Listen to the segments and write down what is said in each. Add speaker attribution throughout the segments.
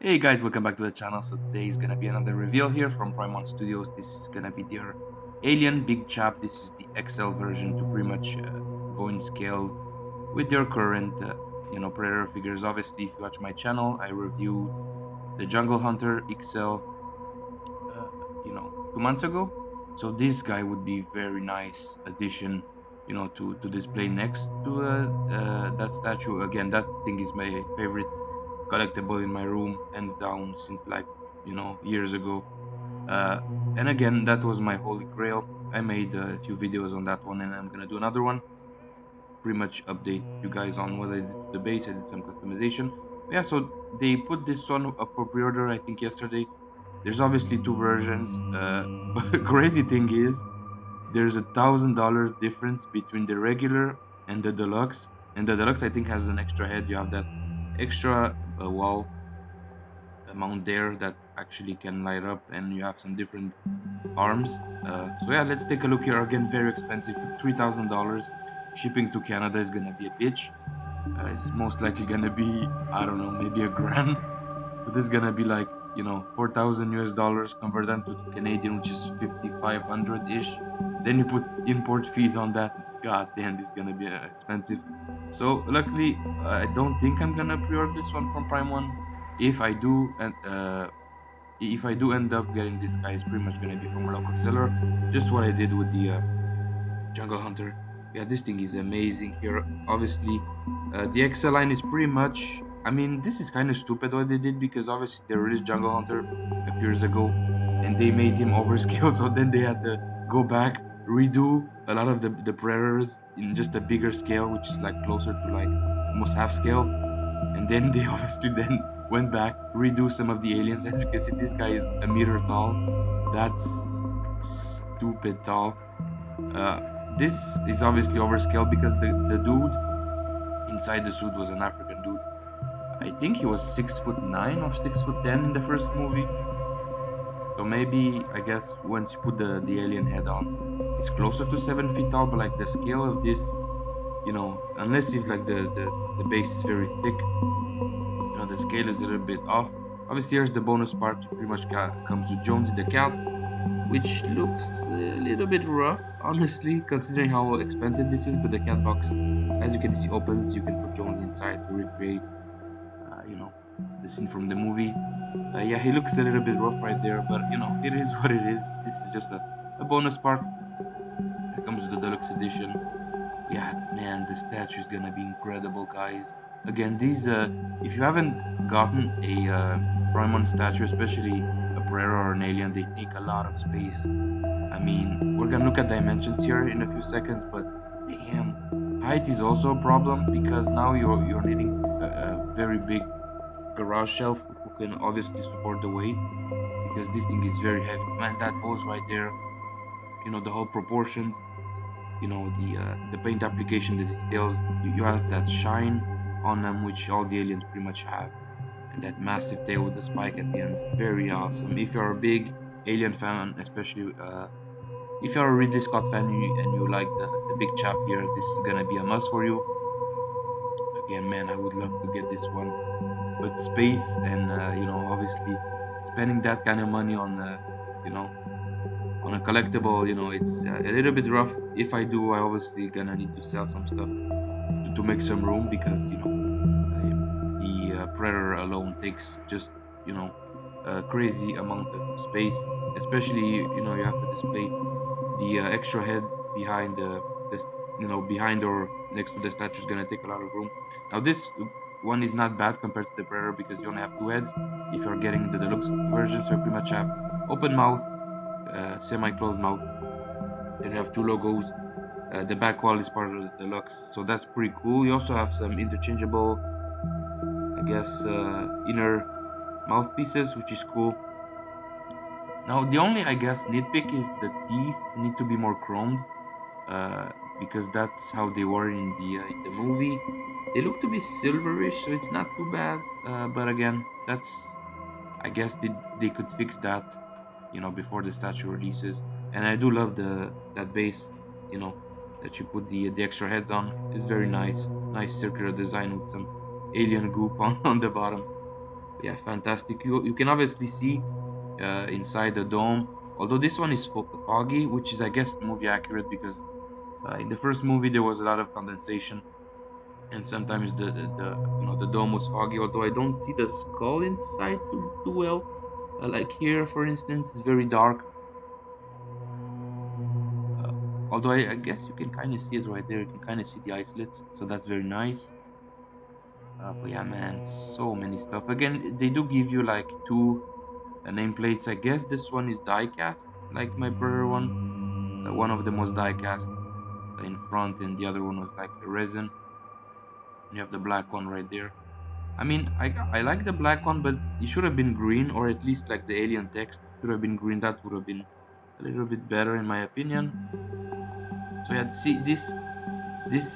Speaker 1: Hey guys, welcome back to the channel. So today is gonna be another reveal here from Prime One Studios. This is gonna be their Alien Big Chap. This is the XL version to pretty much go in scale with their current, Predator figures. Obviously, if you watch my channel, I reviewed the Jungle Hunter XL, 2 months ago. So this guy would be very nice addition, to display next to that statue. Again, that thing is my favorite collectible in my room, hands down, since like years ago. Uh, and again, that was my holy grail. I made a few videos on that one, and I'm gonna do another one. Pretty much update you guys on what I did to the base. I did some customization. Yeah, so they put this one up for pre-order, I think yesterday. There's obviously two versions, but the crazy thing is there's $1,000 difference between the regular and the deluxe. And the deluxe, I think, has an extra head. You have that extra wall mount there that actually can light up, and you have some different arms. So yeah, let's take a look here. Again, very expensive, $3,000. Shipping to Canada is gonna be a bitch. It's most likely gonna be, I don't know, maybe a grand. So this is gonna be like 4,000 US dollars. Convert that to Canadian, which is 5,500 ish. Then you put import fees on that. God damn, this is gonna be expensive. So luckily, I don't think I'm gonna pre-order this one from Prime One. If I do, and if I do end up getting this guy, it's pretty much gonna be from a local seller. Just what I did with the Jungle Hunter. Yeah, this thing is amazing here. Obviously, the XL line is pretty much. I mean, this is kind of stupid what they did, because obviously they released Jungle Hunter a few years ago, and they made him overscale. So then they had to go back, redo a lot of the Predators in just a bigger scale, which is like closer to like almost half scale. And then they obviously then went back, redo some of the aliens. As you can see, this guy is a meter tall. That's stupid tall. Uh, this is obviously overscaled because the dude inside the suit was an African dude. I think he was 6'9" or 6'10" in the first movie. So maybe, I guess, once you put the alien head on, it's closer to 7 feet tall. But like the scale of this, unless if like the base is very thick, the scale is a little bit off. Obviously, here's the bonus part. Pretty much comes with Jonesy the cat, which looks a little bit rough, honestly, considering how expensive this is. But the cat box, as you can see, opens. You can put Jones inside to recreate, uh, you know, the scene from the movie. Yeah, he looks a little bit rough right there, but it is what it is. This is just a bonus part. It comes with the deluxe edition. Yeah, man, the statue is gonna be incredible, guys. Again, these, if you haven't gotten a Prime 1 statue, especially a Predator or an Alien, they take a lot of space. I mean, we're gonna look at dimensions here in a few seconds, but damn, height is also a problem, because now you're needing a very big garage shelf who can obviously support the weight, because this thing is very heavy. Man, that pose right there, the whole proportions, the paint application, the details, you have that shine on them, which all the aliens pretty much have, and that massive tail with the spike at the end, very awesome. If you're a big alien fan, especially if you're a Ridley Scott fan, and you like the Big Chap here, this is gonna be a must for you. Again, man, I would love to get this one, but space and obviously spending that kind of money on you know on a collectible, it's a little bit rough. If I do, I obviously gonna need to sell some stuff to make some room, because the Predator alone takes just a crazy amount of space, especially you have to display the extra head behind the behind or next to the statue is gonna take a lot of room. Now this one is not bad compared to the Predator, because you only have two heads if you're getting the deluxe version. So you pretty much have open mouth, semi-closed mouth, then you have two logos. The back wall is part of the deluxe, so that's pretty cool. You also have some interchangeable, I guess, inner mouthpieces, which is cool. Now the only, I guess, nitpick is the teeth need to be more chromed, uh, because that's how they were in the movie. They look to be silverish, so it's not too bad. But again, that's, I guess they could fix that, before the statue releases. And I do love that base, you know, that you put the extra heads on. It's very nice, nice circular design with some alien goop on the bottom. Yeah, fantastic. You can obviously see inside the dome. Although this one is foggy, which is I guess movie accurate because in the first movie there was a lot of condensation, and sometimes the dome was foggy. Although I don't see the skull inside too well. Like here, for instance, it's very dark. Uh, Although I guess you can kind of see it right there. You can kind of see the eye slits, so that's very nice. But yeah, man, so many stuff. Again, they do give you like two nameplates. I guess this one is die cast, like my prior one. One of them was die cast in front, and the other one was like a resin. You have the black one right there. I mean, I like the black one, but it should have been green, or at least like the alien text should have been green. That would have been a little bit better in my opinion. So yeah, see this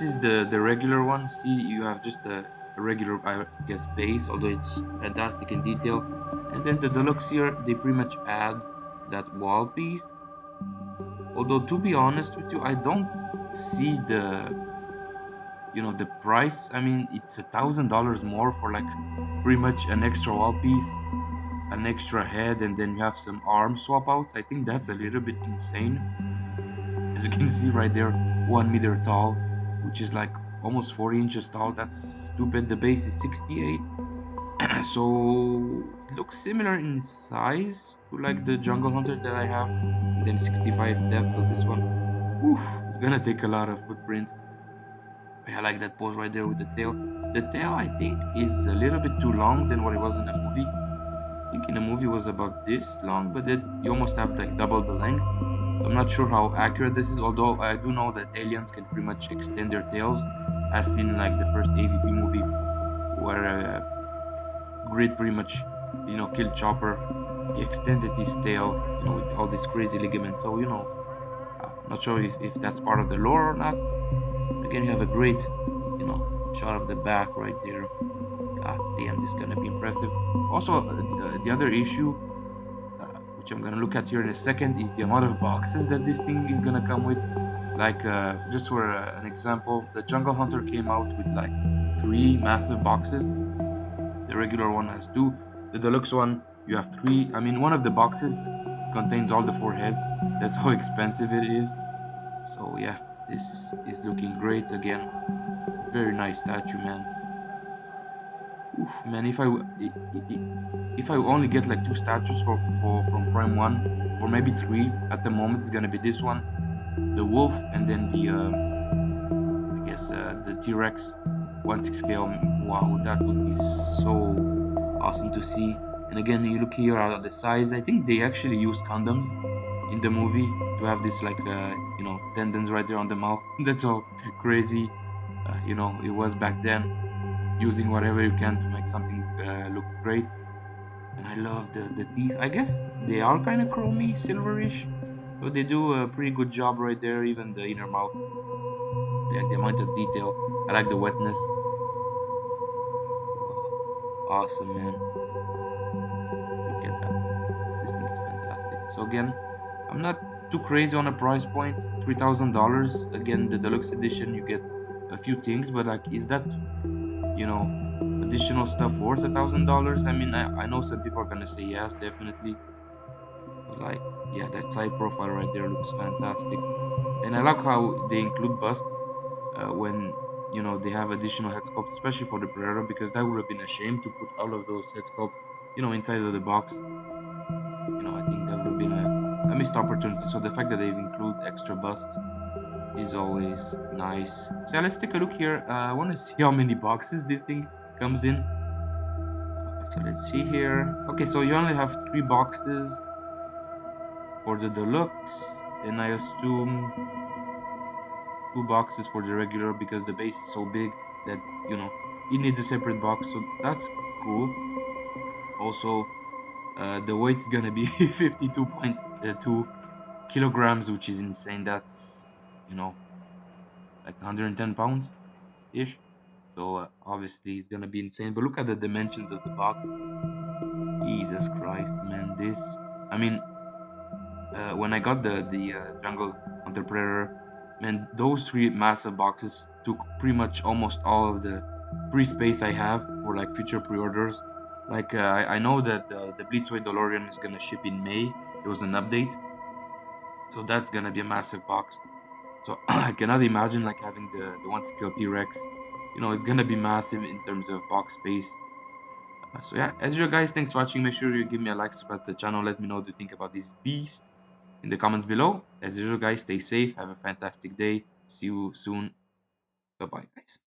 Speaker 1: is the regular one. See, you have just a regular, I guess, base, although it's fantastic in detail. And then the deluxe here, they pretty much add that wall piece. Although to be honest with you, I don't see the price. I mean, it's $1,000 more for like pretty much an extra wall piece, an extra head, and then you have some arm swap outs. I think that's a little bit insane. As you can see right there, 1 meter tall, which is like almost 40 inches tall. That's stupid. The base is 68. So it looks similar in size to like the jungle hunter that I have, and then 65 depth of this one. Oof, it's gonna take a lot of footprint. I like that pose right there with the tail. The tail, I think, is a little bit too long than what it was in the movie. I think in the movie it was about this long, but then you almost have like double the length. So I'm not sure how accurate this is, although I do know that aliens can pretty much extend their tails, as seen in like the first AVP movie, where Grid pretty much, killed Chopper. He extended his tail, with all these crazy ligaments. So, not sure if that's part of the lore or not. Again, you have a great, shot of the back right there. God damn, this is gonna be impressive. Also, the other issue, which I'm gonna look at here in a second, is the amount of boxes that this thing is gonna come with. Like, just for an example, the Jungle Hunter came out with like 3 massive boxes. The regular one has 2. The deluxe one, you have 3. I mean, one of the boxes contains all the 4 heads. That's how expensive it is. So yeah, this is looking great again. Very nice statue, man. Oof, man. If I only get like 2 statues from Prime One, or maybe 3 at the moment, it's gonna be this one, the wolf, and then the I guess the T-Rex 1/6 scale. Wow, that would be so awesome to see. And again, you look here at the size. I think they actually used condoms in the movie to have this like tendons right there on the mouth. That's how crazy it was back then, using whatever you can to make something look great. And I love the teeth. I guess they are kind of chromy, silverish, but they do a pretty good job right there. Even the inner mouth, like the amount of detail. I like the wetness. Wow, awesome, man. Look at that. This thing is fantastic. So again, I'm not too crazy on a price point. $3,000. Again, the deluxe edition, you get a few things, but like, is that you know additional stuff worth $1,000? I mean, I know some people are gonna say yes, definitely. But like, yeah, that side profile right there looks fantastic, and I like how they include bust when they have additional head sculpts, especially for the Predator, because that would have been a shame to put all of those head sculpts, inside of the box. I think that would have been a missed opportunity. So the fact that they've included extra busts is always nice. So yeah, let's take a look here. I want to see how many boxes this thing comes in. So let's see here. Okay, so you only have 3 boxes for the deluxe, and I assume 2 boxes for the regular because the base is so big that it needs a separate box. So that's cool. Also, the weight is gonna be 52.2 kilograms, which is insane. That's like 110 pounds ish. So obviously it's gonna be insane. But look at the dimensions of the box. Jesus Christ, man! I mean, when I got the Jungle Hunter Predator, man, those 3 massive boxes took pretty much almost all of the free space I have for like future pre-orders. Like I know that the Blitzway DeLorean is gonna ship in May. There was an update, so that's gonna be a massive box. So I cannot imagine like having the one scale T-Rex. You know, it's gonna be massive in terms of box space. So yeah, as usual, guys, thanks for watching. Make sure you give me a like, subscribe to the channel. Let me know what you think about this beast in the comments below. As usual, guys, stay safe. Have a fantastic day. See you soon. Bye bye, guys.